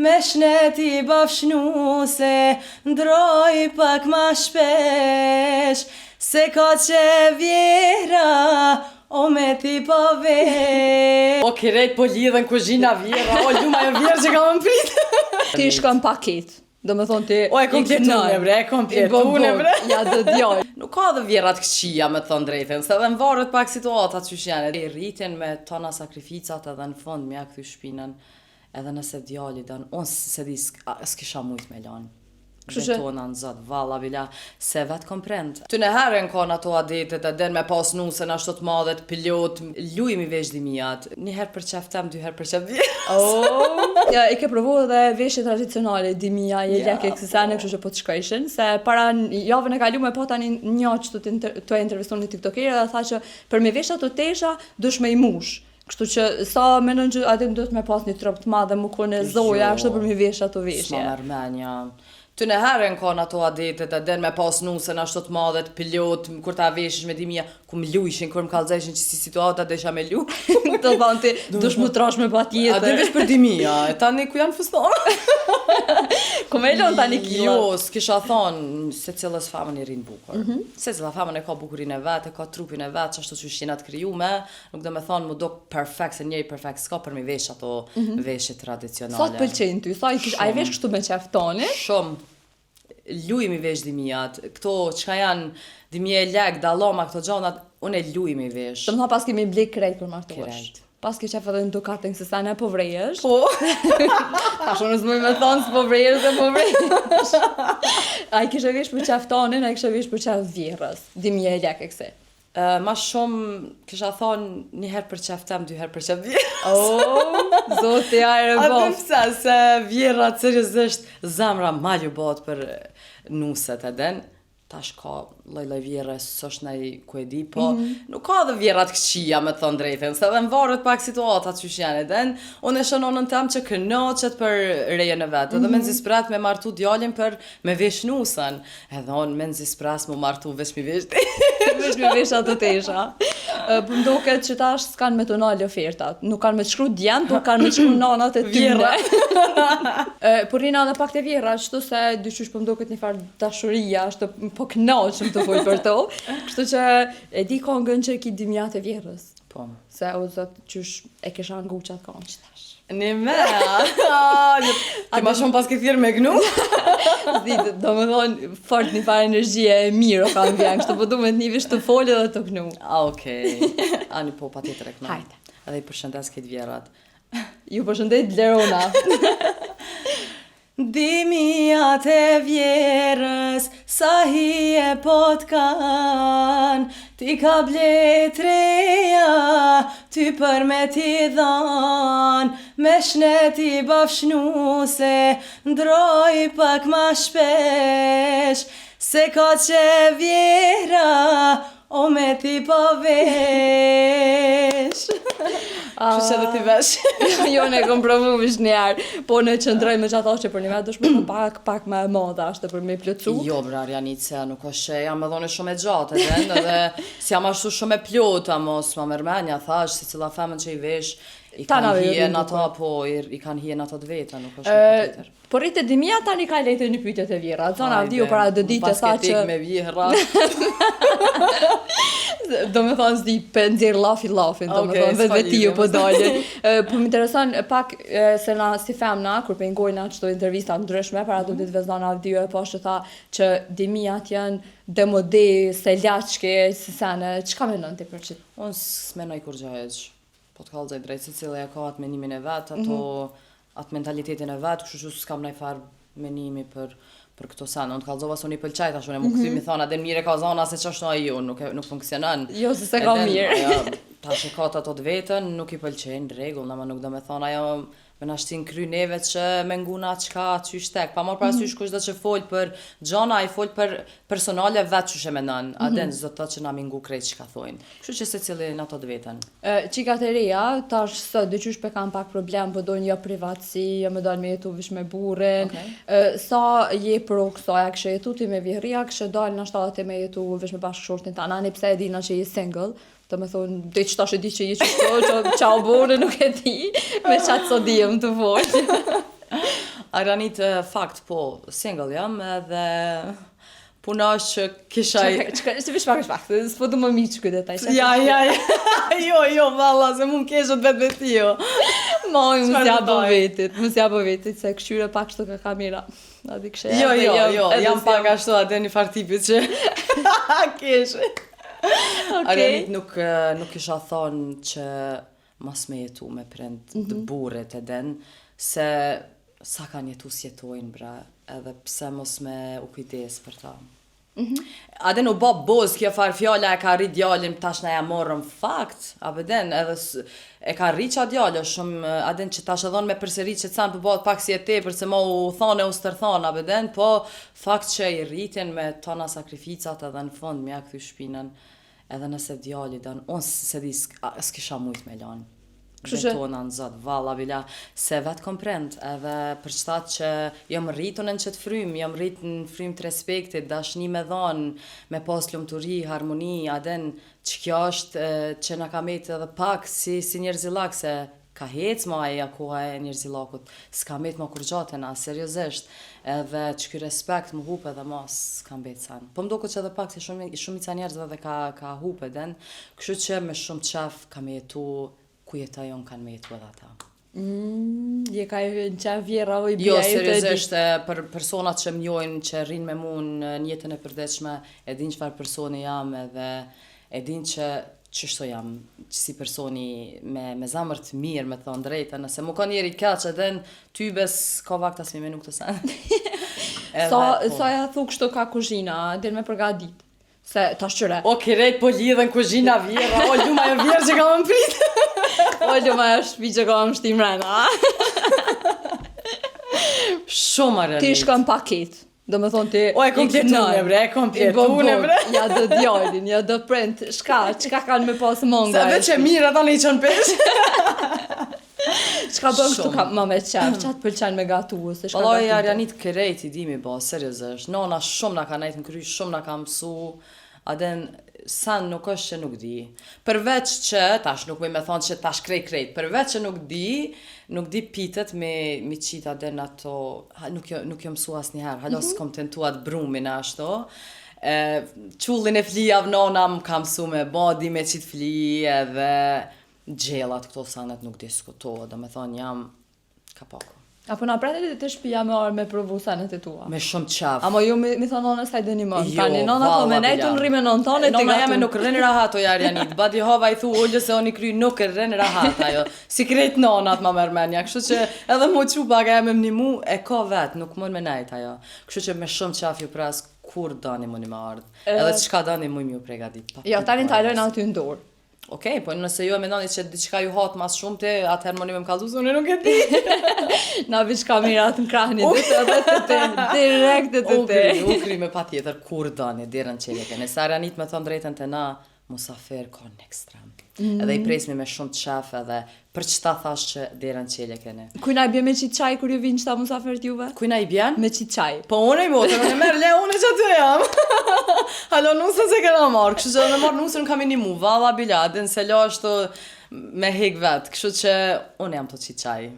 me shneti bafshnuse, ndroj pak ma shpesh, se ka që vjera, o me ti po vesh. O kirejt po lidhen kuzhina vjera, o ljuma e vjerë që ka më prit. Ti shkon paket. Do me thonë ti... O, e kompletune bre, Ja do djoj. Nuk ka dhe vjerat këqia me të thonë drejten, se edhe më varet pak situatat që shjene. Rritin me tona sakrificat edhe në fund mja këthy shpinën, edhe nëse djali dënë, unë se di s'kisha mujt me lanë. Betona në zot, valla bila, se vetë komprend. Ty në herën kanë ato adetet, e den me pas nusën ashtu të madhet, pilot, lujmë i vesh dimijat. Një herë për qef tem, dy herë për qef vjerës. Ja, i ke provu edhe veshje tradicionale, dimija, jelek e kësisane, kështu që po të shkojshin, se para javën e kalume po tani një që të intervistoni një tiktokerë dhe tha që për me vesha të tesha, dush me i mush. Kështu që sa menon që atë duhet me pas një trop të madhe, më kone zoja, ashtu për me vesha të veshje. S'ma mërmenja. Ty në herën kanë ato adetet, e den me pas nusën ashtu të madhet, pilot, kur ta veshish me dimija, ku më lujshin, kur më kallëzeshin që si situata desha me luj. Të thonë ti, dush mu trash me pa tjetër. A dhe vesh për dimija, e tani ku janë fëstonë? Ku me lon tani kilo? Jo, s'kisha thonë se cilës famën i rinë bukur. Se cila famën e ka bukurin e vetë, e ka trupin e vetë, që ashtu që shqinat kryume, nuk dhe me thonë mu do perfekt, se njëri perfekt s'ka për mi vesh ato veshje tradicionale. Sa të pëlqen ty? Sa i vesh kështu me qeftoni? Shumë. Lujmë i vesh dimijat, këto qka janë dimije lek, daloma, këto gjonat, unë e lujmë i vesh. Të më tha pas kemi blik krejt për martuash. Krejt. Pas ke qef edhe në dukatin se sane po vrejesh. Po. Tash unë s'muj me thonë s'po vrejesh dhe po vrejesh. A i kishe vesh për qeftonin, a i kishe vesh për qef vjerës. Dimije lek e këse. Ma shumë kisha thonë një herë për qef tem, dy herë për qef vjerës. Zoti ajre A bof. pëmsa se vjerat seriozisht zamra ma ljubot për nuset e den. Tash ka loj vjerës, s'është nej ku e di, po nuk ka dhe vjerat këqia me të thonë drejten, se dhe më varet pak situatat që shjene den. Unë e shënonën tem që kënoqet për rejen e vetë, edhe me nëzisprat me martu djalin për me vesh nusën. Edhe unë me nëzispras mu martu vesh mi vesh Vesh me vesha të tesha. Për mdoket që tash s'kan me të nalë ofertat. Nuk kanë me të shkru djenë, por kanë me të shkru nanat e tyre. Por rina dhe pak të vjera, qëtu se dyqysh për mdoket një farë dashuria, është po knaqëm të folj për to. Kështu që e di kongën që e ki dimjat e vjerës. Po. Se o zot qysh e kisha ngu qatë kongë që tash. Një me, ti ma shumë pas ke thirë me gnu? Zditë, do me thonë, fort një farë energjie e mirë o kam vjen, kështu po du me të një vish të folje dhe të gnu. Okej. Ani po pa tjetër e këna. Hajde. Edhe i përshëndes këtë vjerat. Ju përshëndet Lerona. Dimijat e vjerës, sa hi e pot kan, ti ka bletreja, ty për me ti dhan, me shneti bafshnuse, ndroj pak ma shpesh, se ka që vjera, o me ti po vesh. Kështu që dhe ti vesh. Jo, ne kom provu vish njerë, po në qëndroj me që ato që për një vetë dush me pak me moda, është për me plëcu. Jo, brar, Janice, nuk është që jam edhe shumë e gjatë edhe si jam ashtu shumë e plota, mos ma mërmenja, thash, se cila femën që i vesh, i kanë hien ato, po, i kanë hien ato të veta, nuk është shumë tjetër. Por rritë dimija tani ka lejtë një pytet e vjera, zona vdiu para dë ditë sa që... Pas me vjera. Do me thonë zdi pëndzir lafin, do me thonë vetë vetiju po dalje. Po më intereson pak se na si femna, kur pengojna qëto intervista ndryshme, para do ditë zona vdiu e po që tha që dimijat janë demode, se lachke, si sene, qka menon ti për qitë? Unë s'menoj kur gjahëq. Po të kallëzaj drejtë, se cilë e ka atë menimin e vetë, atë mentalitetin e vetë, kështu që s'kam nëj farë menimi për këto sanë. Unë të kallëzova së një pëlqajt, ashtu në më këthy mi thonë, adhe mire ka zona se që është në ajo, nuk funksionan. Jo, se ka mirë. Ta që ka të ato të vetën, nuk i pëlqenë, regull, nama nuk do me thonë, ajo me na shtin kry neve që me nguna qka qysh tek. Pa marë parasysh kush do që folj për gjona, i folj për personale vetë që shemenon. Aden zdo të që na mingu krejt qka thojnë. Kështu që se cilin ato të vetën. Qikat e reja, tash së dyqysh pe kam pak problem, po dojnë jo privatsi, jo me dojnë me jetu vish me burin. Sa je pro kësa, ja kështë jetu ti me vihria, kështë dojnë në shtatë ti me jetu vish me bashkëshortin ta. Nani pse e dina që je single, të me thonë, dhe që tash e di që je qështo, që qau bore nuk e di, me qatë so dijem të folj. Aranit, fakt, po, single jam edhe puna është që kisha... Se vish pak, s'po du më miqë këtë detaj. Ja. Jo, valla, se mu më keshët vetë jo. Moj, më s'ja po vetit, se këshyre pak shto ka kamera. Jo, jam pak ashtu atë një fartipit që keshët. Aranit nuk isha thonë që mas me jetu me prind të burit e den, se sa kanë jetu s'jetojnë, bra, edhe pse mos me u kujdes për ta. Aden u bo boz kjo farë fjalla e ka rrit djallin tash na ja morëm fakt, abeden, edhe e ka rrit qa djallë shumë, aden që tash edhon me përsërit që canë përbot pak si e tepër se ma u thone u stërthon, abeden, po fakt që i rritin me tona sakrificat edhe në fond me ja këthy shpinën, edhe nëse djalli dan, unë se di s'kisha mujt me lanë. Betona në zot, valla bila, se vetë komprend, edhe për qëtat që jam rritun në qëtë frymë, jam rrit në frymë të respektit, dashni me dhonë, me pas lumturi, harmoni, aden që kjo është që na ka met edhe pak si njerëzilak, se ka hec ma eja koha e njerëzilakut, s'ka met ma kur gjatena, seriozisht, edhe që ky respekt më hupe dhe ma s'ka mbet san. Po mdo që edhe pak se shumica njerëzve dhe ka hupe den, kështu që me shumë qef ka me jetu ku jetajon kanë me jetu edhe ata. Je ka në qenë vjera o i bia jo, seriozisht, për personat që m'jojnë, që rrinë me mu në jetën e përdeqme, e din çfarë personi jam edhe e din që qështo jam, që si personi me zamër të mirë, me thonë drejta, nëse mu ka njeri keq edhe në tybes, ka vakt as me nuk të sen. Sa ja thu kështu ka kuzhina, dhe me përgatit, se ta shqyre. O, kirejt po lidhen kuzhina vjera, o, ljuma e vjerë që ka më pritë. O, ljuma e shpi që ka më shtim rena. Shumë arënit. Ti shkon paket. Do me thonë ti... O, e kompletune, bre, e kompletune, bre. Ja do djallin, ja do print, qka kanë me pas monga. Se veç e mirë ata në i qënë pesh. Qka bën kështu ka ma me qef, qatë pëlqen me gatu, se shka gatu. Valoj, Arjanit kërejt i dimi ba, seriozisht. Nona shumë na ka najtë në kry, shumë na ka mësu, aden san nuk është që nuk di. Përveç që, tash nuk me thonë që tash krejt, përveç që nuk di pitet me qita den ato, nuk jo mësu as njëherë, halos s'kom tentuat brumin ashto. Qullin e flijav nona më ka mësu me bodi me qit fli edhe gjellat këto sanet nuk diskutohet, dhe me thonë jam ka pako. Apo na pretet të shpia me orë me provu sanet e tua? Me shumë qaf. Amo ju mi thonë nona saj dëni më, Jo, tani nona po me nejtë unë rime non tone Nona jame nuk rren rahat o Arjanit, badi hova i thu ullë se oni kry nuk rren rahat ajo. Si krejt nonat ma mërmenja, kështu që edhe mu që baga jame më një mu e ka vetë, nuk mund me nejtë ajo. Kështu që me shumë qaf ju pras kur dani mu një më ardhë, edhe qka dani mu ju pregadit. Jo, tani talojnë aty në dorë. Okej, po nëse ju e mendoni që diçka ju hatë mas shumë te, atëherë më një me më kalzu, unë nuk e di. Na vi kamerat në krahni, direkt të te. Ukri me pa tjetër, kur dani, dirën qelike. Nëse Arjanit me thonë drejten të na, musafer ka në ekstrem. Edhe i presmi me shumë të qef edhe për qëta thash që dirën qelike ne. Kujna i bje me qitë qaj kur ju vinë qëta musafer t'juve? Kujna i bjen? Me qitë qaj. Po unë i bote, unë e merë le, unë që të jam. Halo, nusën se këna marë, kështu që në marë nusën kam i një mu, valla biladin, se la është me hek vetë, kështu që unë jam të qitë qaj.